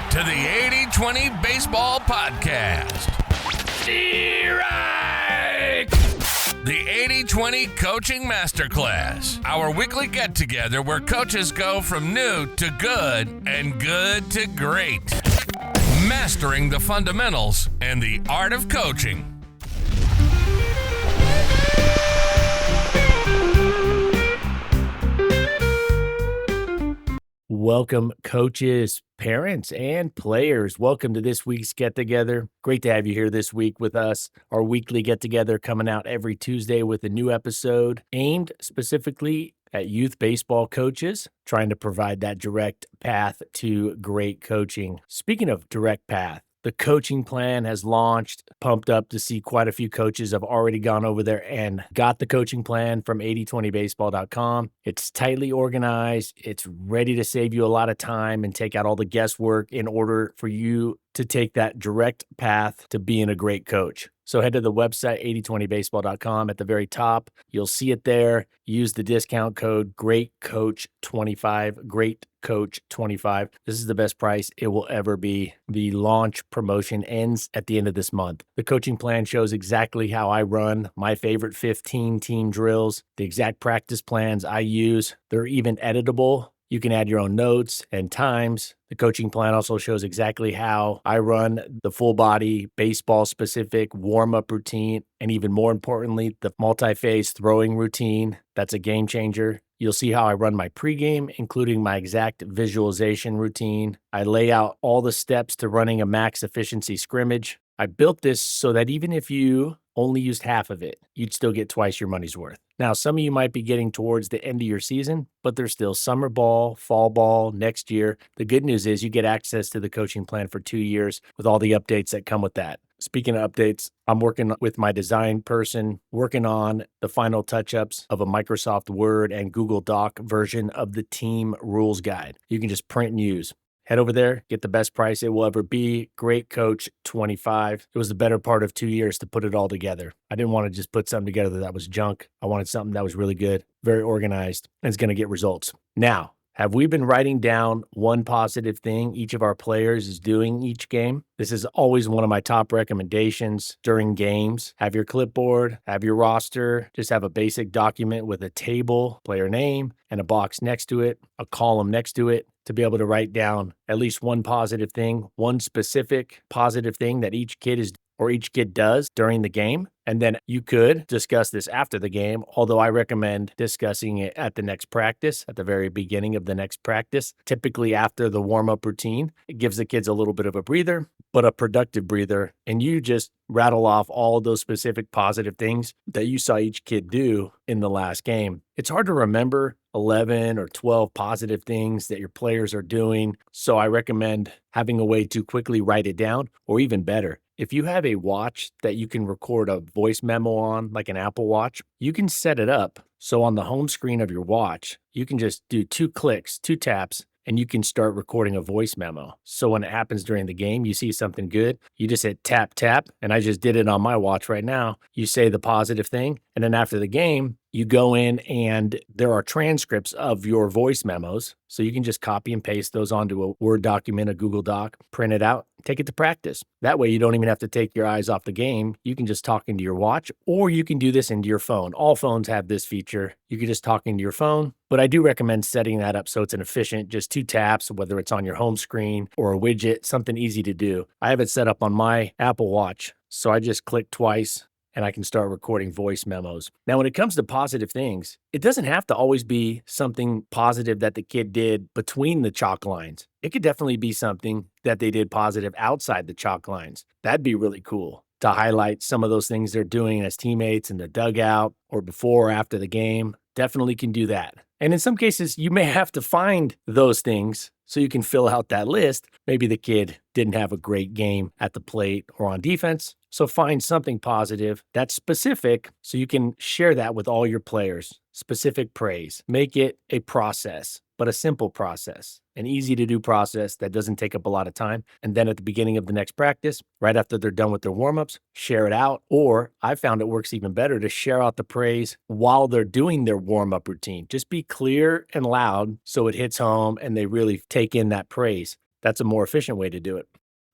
to the 80/20 Baseball Podcast. Strike! The 80/20 Coaching Masterclass, our weekly get-together where coaches go from new to good and good to great. Mastering the fundamentals and the art of coaching. Welcome, coaches, parents, and players. Welcome to this week's get-together. Great to have you here this week with us. Our weekly get-together coming out every Tuesday with a new episode aimed specifically at youth baseball coaches, trying to provide that direct path to great coaching. Speaking of direct path, the coaching plan has launched. Pumped up to see quite a few coaches have already gone over there and got the coaching plan from 8020baseball.com. It's tightly organized. It's ready to save you a lot of time and take out all the guesswork in order for you to take that direct path to being a great coach. So head to the website, 8020baseball.com. At the very top, you'll see it there. Use the discount code GREATCOACH25, GREATCOACH25. This is the best price it will ever be. The launch promotion ends at the end of this month. The coaching plan shows exactly how I run my favorite 15 team drills, the exact practice plans I use. They're even editable. You can add your own notes and times. The coaching plan also shows exactly how I run the full body, baseball specific warm-up routine, and even more importantly, the multi-phase throwing routine. That's a game changer. You'll see how I run my pregame, including my exact visualization routine. I lay out all the steps to running a max efficiency scrimmage. I built this so that even if you only used half of it, you'd still get twice your money's worth. Now, some of you might be getting towards the end of your season, but there's still summer ball, fall ball, next year. The good news is you get access to the coaching plan for 2 years with all the updates that come with that. Speaking of updates, I'm working with my design person, working on the final touch-ups of a Microsoft Word and Google Doc version of the team rules guide. You can just print and use. Head over there, get the best price it will ever be. Great Coach 25. It was the better part of 2 years to put it all together. I didn't want to just put something together that was junk. I wanted something that was really good, very organized, and it's going to get results. Now, have we been writing down one positive thing each of our players is doing each game? This is always one of my top recommendations during games. Have your clipboard, have your roster, just have a basic document with a table, player name, and a box next to it, a column next to it, to be able to write down at least one positive thing, one specific positive thing that each kid does during the game. And then you could discuss this after the game, although I recommend discussing it at the next practice, at the very beginning of the next practice, typically after the warm-up routine. It gives the kids a little bit of a breather, but a productive breather. And you just rattle off all those specific positive things that you saw each kid do in the last game. It's hard to remember 11 or 12 positive things that your players are doing. So I recommend having a way to quickly write it down, or even better, if you have a watch that you can record a voice memo on, like an Apple Watch, you can set it up so on the home screen of your watch, you can just do 2 clicks, 2 taps, and you can start recording a voice memo. So when it happens during the game, you see something good, you just hit tap, tap, and I just did it on my watch right now. You say the positive thing, and then after the game, you go in and there are transcripts of your voice memos. So you can just copy and paste those onto a Word document, a Google Doc, print it out, take it to practice. That way you don't even have to take your eyes off the game. You can just talk into your watch, or you can do this into your phone. All phones have this feature. You can just talk into your phone, but I do recommend setting that up so it's an efficient, just 2 taps, whether it's on your home screen or a widget, something easy to do. I have it set up on my Apple Watch. So I just click twice and I can start recording voice memos. Now, when it comes to positive things, it doesn't have to always be something positive that the kid did between the chalk lines. It could definitely be something that they did positive outside the chalk lines. That'd be really cool to highlight some of those things they're doing as teammates in the dugout or before or after the game. Definitely can do that. And in some cases, you may have to find those things so you can fill out that list. Maybe the kid didn't have a great game at the plate or on defense. So find something positive that's specific so you can share that with all your players. Specific praise. Make it a process, but a simple process, an easy to do process that doesn't take up a lot of time. And then at the beginning of the next practice, right after they're done with their warmups, share it out. Or I found it works even better to share out the praise while they're doing their warm-up routine. Just be clear and loud so it hits home and they really take in that praise. That's a more efficient way to do it.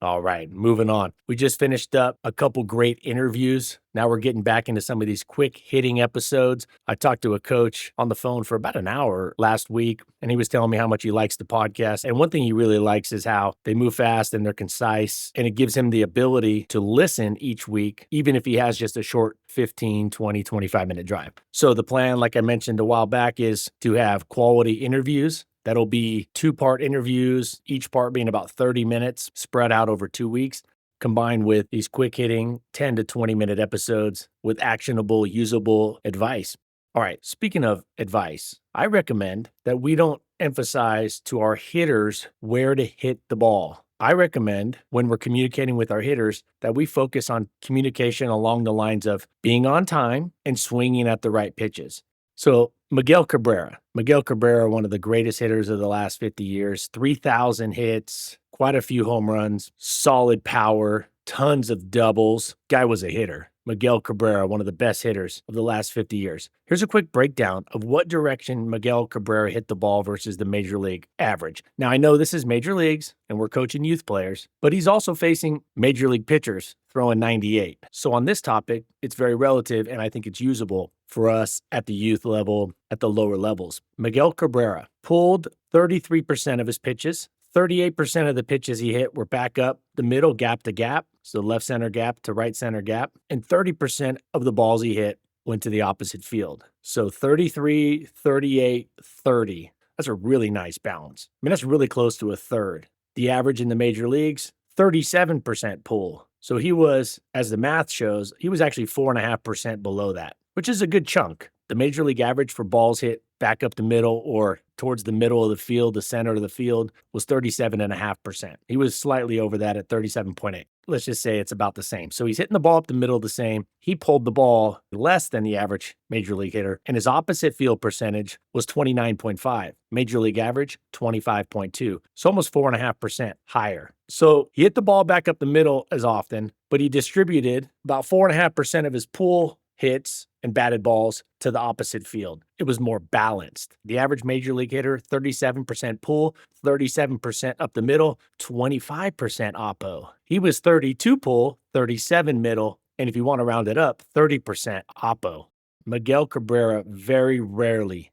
All right, moving on. We just finished up a couple great interviews. Now we're getting back into some of these quick hitting episodes. I talked to a coach on the phone for about an hour last week, and he was telling me how much he likes the podcast. And one thing he really likes is how they move fast and they're concise, and it gives him the ability to listen each week, even if he has just a short 15, 20, 25-minute drive. So the plan, like I mentioned a while back, is to have quality interviews. That'll be 2-part interviews, each part being about 30 minutes, spread out over 2 weeks, combined with these quick hitting 10 to 20-minute episodes with actionable, usable advice. All right, speaking of advice, I recommend that we don't emphasize to our hitters where to hit the ball. I recommend when we're communicating with our hitters that we focus on communication along the lines of being on time and swinging at the right pitches. So Miguel Cabrera, one of the greatest hitters of the last 50 years, 3,000 hits, quite a few home runs, solid power, tons of doubles. Guy was a hitter. Miguel Cabrera, one of the best hitters of the last 50 years. Here's a quick breakdown of what direction Miguel Cabrera hit the ball versus the major league average. Now, I know this is major leagues and we're coaching youth players, but he's also facing major league pitchers throwing 98. So on this topic, it's very relative and I think it's usable for us at the youth level, at the lower levels. Miguel Cabrera pulled 33% of his pitches. 38% of the pitches he hit were back up the middle, gap to gap, so left center gap to right center gap, and 30% of the balls he hit went to the opposite field. So 33, 38, 30. That's a really nice balance. I mean, that's really close to a third. The average in the major leagues, 37% pull. So he was, as the math shows, he was actually 4.5% below that, which is a good chunk. The major league average for balls hit back up the middle or towards the middle of the field, the center of the field, was 37.5%. He was slightly over that at 37.8. Let's just say it's about the same. So he's hitting the ball up the middle the same. He pulled the ball less than the average major league hitter, and his opposite field percentage was 29.5. Major league average, 25.2. So almost 4.5% higher. So he hit the ball back up the middle as often, but he distributed about 4.5% of his pull hits and batted balls to the opposite field. It was more balanced. The average major league hitter, 37% pull, 37% up the middle, 25% oppo. He was 32 pull, 37 middle, and if you want to round it up, 30% oppo. Miguel Cabrera very rarely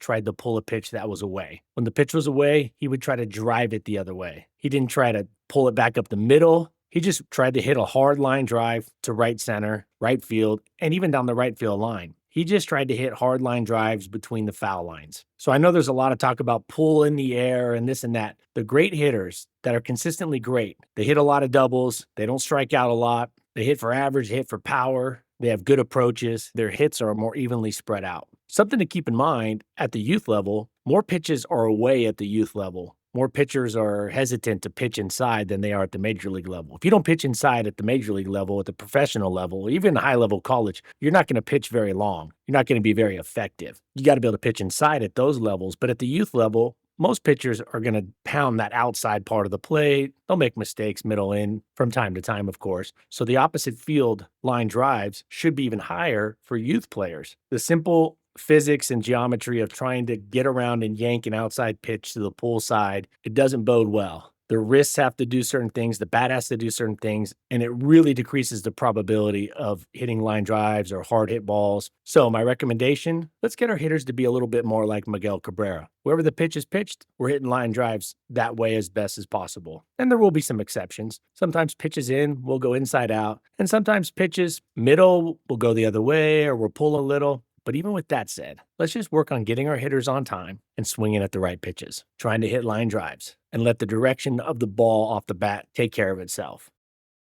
tried to pull a pitch that was away. When the pitch was away, he would try to drive it the other way. He didn't try to pull it back up the middle. He just tried to hit a hard line drive to right center, right field, and even down the right field line. He just tried to hit hard line drives between the foul lines. So I know there's a lot of talk about pull in the air and this and that. The great hitters that are consistently great, they hit a lot of doubles. They don't strike out a lot. They hit for average, they hit for power. They have good approaches. Their hits are more evenly spread out. Something to keep in mind at the youth level, more pitches are away at the youth level. More pitchers are hesitant to pitch inside than they are at the major league level. If you don't pitch inside at the major league level, at the professional level, even high level college, you're not going to pitch very long. You're not going to be very effective. You got to be able to pitch inside at those levels. But at the youth level, most pitchers are going to pound that outside part of the plate. They'll make mistakes middle in from time to time, of course. So the opposite field line drives should be even higher for youth players. The simple physics and geometry of trying to get around and yank an outside pitch to the pull side, it doesn't bode well. The wrists have to do certain things, the bat has to do certain things, and it really decreases the probability of hitting line drives or hard hit balls. So my recommendation, let's get our hitters to be a little bit more like Miguel Cabrera. Wherever the pitch is pitched, we're hitting line drives that way as best as possible. And there will be some exceptions. Sometimes pitches in will go inside out, and sometimes pitches middle will go the other way or we'll pull a little. But even with that said, let's just work on getting our hitters on time and swinging at the right pitches, trying to hit line drives, and let the direction of the ball off the bat take care of itself.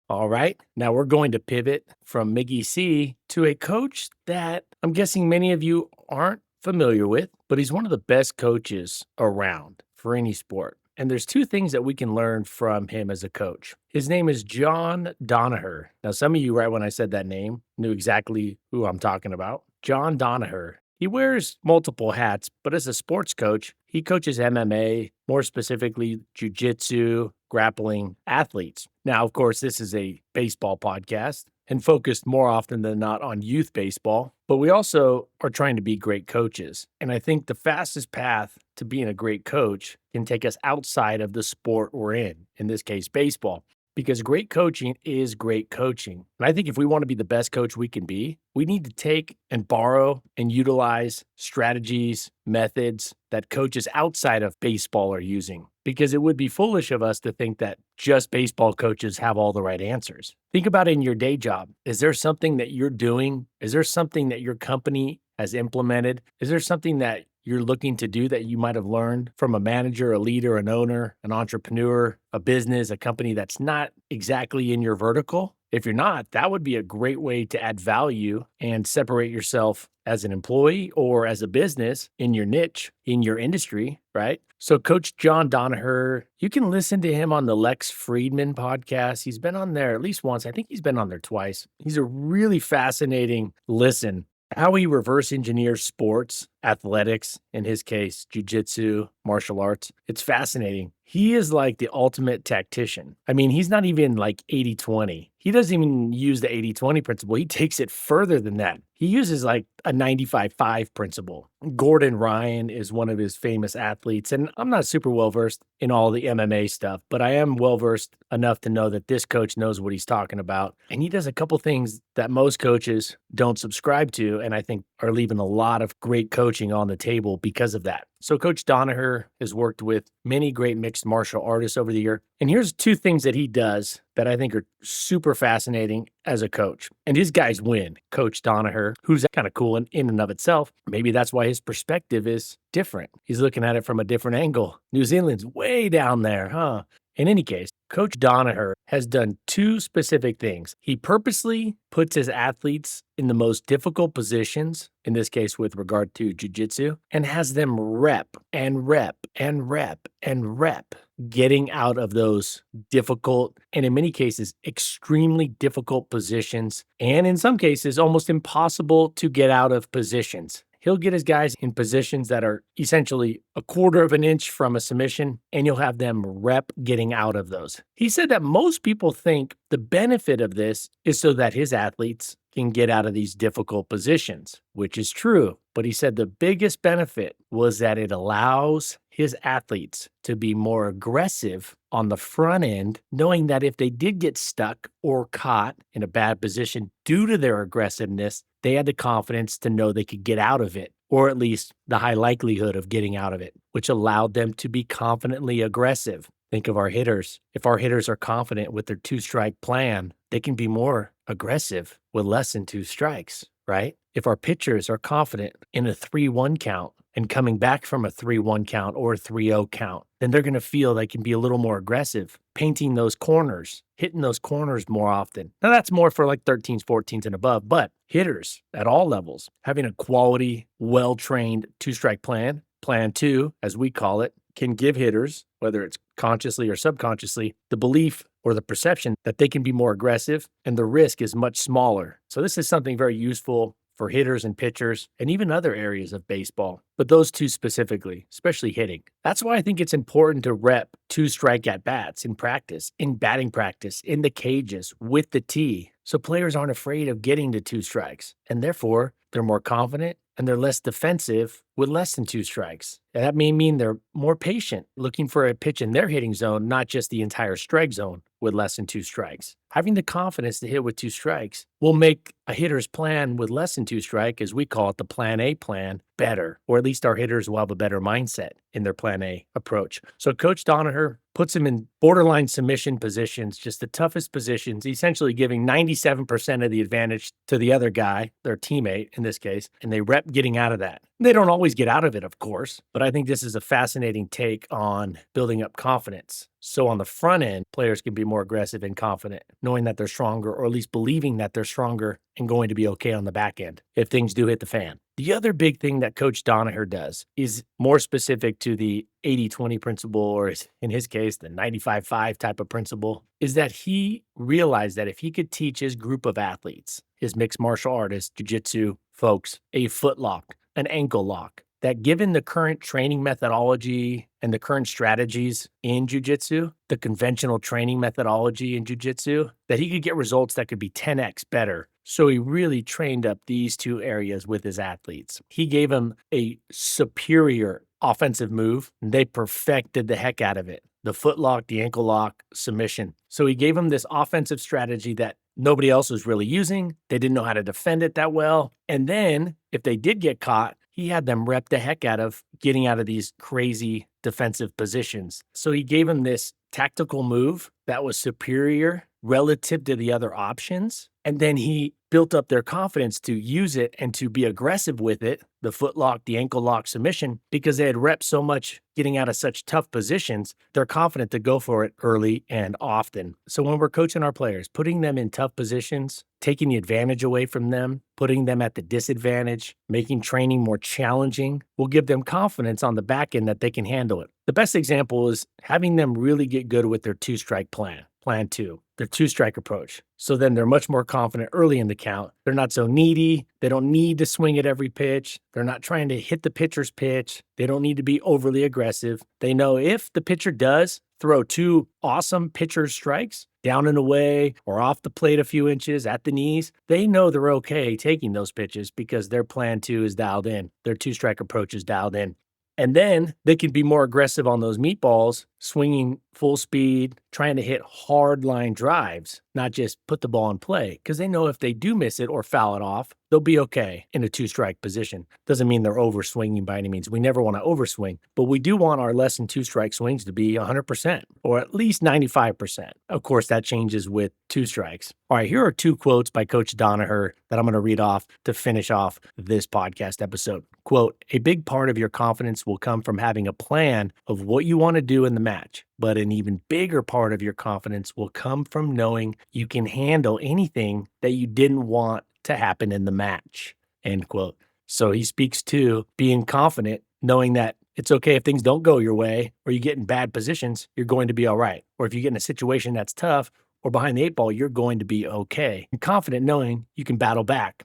All right, now we're going to pivot from Miggy C to a coach that I'm guessing many of you aren't familiar with, but he's one of the best coaches around for any sport. And there's two things that we can learn from him as a coach. His name is John Donaher. Now, some of you, right when I said that name, knew exactly who I'm talking about. John Donaher. He wears multiple hats, but as a sports coach, he coaches MMA, more specifically jiu-jitsu, grappling athletes. Now, of course, this is a baseball podcast, and focused more often than not on youth baseball, but we also are trying to be great coaches. And I think the fastest path to being a great coach can take us outside of the sport we're in this case, baseball. Because great coaching is great coaching. And I think if we want to be the best coach we can be, we need to take and borrow and utilize strategies, methods that coaches outside of baseball are using. Because it would be foolish of us to think that just baseball coaches have all the right answers. Think about it in your day job. Is there something that you're doing? Is there something that your company has implemented? Is there something that you're looking to do that you might have learned from a manager, a leader, an owner, an entrepreneur, a business, a company that's not exactly in your vertical? If you're not, that would be a great way to add value and separate yourself as an employee or as a business in your niche, in your industry, right? So Coach John Danaher, you can listen to him on the Lex Friedman podcast. He's been on there at least once. I think he's been on there twice. He's a really fascinating listen. How he reverse engineers sports, athletics, in his case, jujitsu, martial arts. It's fascinating. He is like the ultimate tactician. I mean, he's not even like 80-20. He doesn't even use the 80-20 principle. He takes it further than that. He uses like a 95-5 principle. Gordon Ryan is one of his famous athletes, and I'm not super well-versed in all the MMA stuff, but I am well-versed enough to know that this coach knows what he's talking about. And he does a couple things that most coaches don't subscribe to, and I think are leaving a lot of great coaching on the table because of that. So Coach Danaher has worked with many great mixed martial artists over the year. And here's two things that he does that I think are super fascinating as a coach. And his guys win. Coach Danaher, who's kind of cool in and of itself. Maybe that's why his perspective is different. He's looking at it from a different angle. New Zealand's way down there, huh? In any case, Coach Danaher has done two specific things. He purposely puts his athletes in the most difficult positions, in this case with regard to jiu-jitsu, and has them rep and rep and rep and rep, getting out of those difficult and in many cases extremely difficult positions, and in some cases almost impossible to get out of positions. He'll get his guys in positions that are essentially a quarter of an inch from a submission, and you'll have them rep getting out of those. He said that most people think the benefit of this is so that his athletes can get out of these difficult positions, which is true. But he said the biggest benefit was that it allows his athletes to be more aggressive on the front end, knowing that if they did get stuck or caught in a bad position due to their aggressiveness, they had the confidence to know they could get out of it, or at least the high likelihood of getting out of it, which allowed them to be confidently aggressive. Think of our hitters. If our hitters are confident with their two-strike plan, they can be more aggressive with less than two strikes, right? If our pitchers are confident in a 3-1 count and coming back from a 3-1 count or a 3-0 count, then they're going to feel they can be a little more aggressive, painting those corners, hitting those corners more often. Now, that's more for like 13s, 14s, and above, but hitters at all levels, having a quality, well-trained two-strike plan, plan two, as we call it, can give hitters, whether it's consciously or subconsciously, the belief or the perception that they can be more aggressive and the risk is much smaller. So this is something very useful for hitters and pitchers and even other areas of baseball, but those two specifically, especially hitting. That's why I think it's important to rep two-strike at-bats in practice, in batting practice, in the cages, with the tee, so players aren't afraid of getting to two strikes, and therefore they're more confident and they're less defensive with less than two strikes. And that may mean they're more patient, looking for a pitch in their hitting zone, not just the entire strike zone with less than two strikes. Having the confidence to hit with two strikes will make a hitter's plan with less than two strike, as we call it, the plan A plan, better, or at least our hitters will have a better mindset in their plan A approach. So Coach Danaher puts them in borderline submission positions, just the toughest positions, essentially giving 97% of the advantage to the other guy, their teammate in this case, and they rep getting out of that. They don't always get out of it, of course, but I think this is a fascinating take on building up confidence. So on the front end, players can be more aggressive and confident, knowing that they're stronger, or at least believing that they're stronger and going to be okay on the back end if things do hit the fan. The other big thing that Coach Danaher does is more specific to the 80-20 principle, or in his case, the 95-5 type of principle, is that he realized that if he could teach his group of athletes, his mixed martial artists, jiu-jitsu folks, a foot lock, an ankle lock, that given the current training methodology and the current strategies in jiu-jitsu, the conventional training methodology in jiu-jitsu, that he could get results that could be 10x better. So he really trained up these two areas with his athletes. He gave them a superior offensive move, and they perfected the heck out of it. The foot lock, the ankle lock, submission. So he gave them this offensive strategy that nobody else was really using. They didn't know how to defend it that well. And then if they did get caught, he had them rep the heck out of getting out of these crazy defensive positions. So he gave them this tactical move that was superior relative to the other options. And then he built up their confidence to use it and to be aggressive with it, the foot lock, the ankle lock submission, because they had repped so much getting out of such tough positions, they're confident to go for it early and often. So when we're coaching our players, putting them in tough positions, taking the advantage away from them, putting them at the disadvantage, making training more challenging, will give them confidence on the back end that they can handle it. The best example is having them really get good with their two-strike plan. Plan 2, their two-strike approach. So then they're much more confident early in the count. They're not so needy. They don't need to swing at every pitch. They're not trying to hit the pitcher's pitch. They don't need to be overly aggressive. They know if the pitcher does throw 2 awesome pitcher strikes down and away or off the plate a few inches at the knees, they know they're okay taking those pitches because their plan 2 is dialed in. Their two-strike approach is dialed in. And then they can be more aggressive on those meatballs, swinging full speed, trying to hit hard line drives, not just put the ball in play, because they know if they do miss it or foul it off, they'll be okay in a two-strike position. Doesn't mean they're over-swinging by any means. We never want to overswing, but we do want our less than two-strike swings to be 100% or at least 95%. Of course, that changes with 2 strikes. All right, here are 2 quotes by Coach Danaher that I'm going to read off to finish off this podcast episode. Quote, "A big part of your confidence will come from having a plan of what you want to do in the match, but an even bigger part of your confidence will come from knowing you can handle anything that you didn't want to happen in the match." End quote. So he speaks to being confident, knowing that it's okay if things don't go your way or you get in bad positions, you're going to be all right. Or if you get in a situation that's tough or behind the 8 ball, you're going to be okay. And confident knowing you can battle back.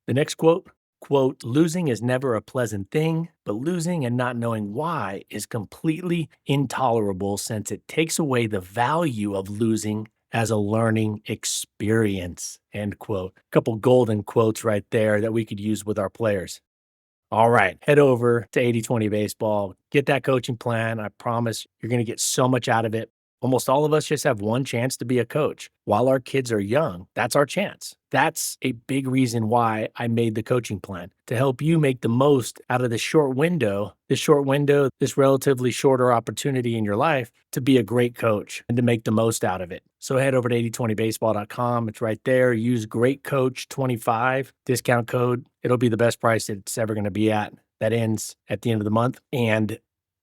The next quote, "Losing is never a pleasant thing, but losing and not knowing why is completely intolerable since it takes away the value of losing as a learning experience." End quote. Couple golden quotes right there that we could use with our players. All right, head over to 80/20 Baseball. Get that coaching plan. I promise you're going to get so much out of it. Almost all of us just have one chance to be a coach. While our kids are young, that's our chance. That's a big reason why I made the coaching plan, to help you make the most out of this relatively shorter opportunity in your life to be a great coach and to make the most out of it. So head over to 8020baseball.com. It's right there. Use GreatCoach25 discount code. It'll be the best price it's ever going to be at. That ends at the end of the month. And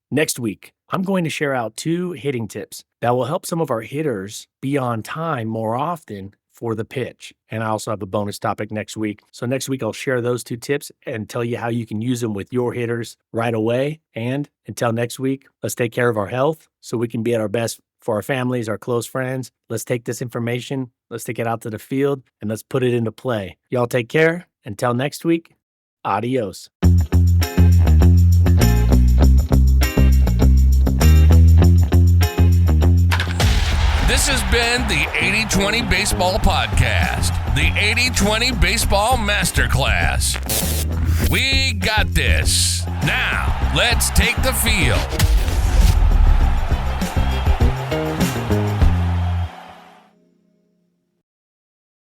next week, I'm going to share out 2 hitting tips that will help some of our hitters be on time more often for the pitch. And I also have a bonus topic next week. So next week, I'll share those 2 tips and tell you how you can use them with your hitters right away. And until next week, let's take care of our health so we can be at our best for our families, our close friends. Let's take this information, let's take it out to the field, and let's put it into play. Y'all take care. Until next week, adios. This has been the 80/20 Baseball Podcast, the 80/20 Baseball Masterclass. We got this. Now, let's take the field.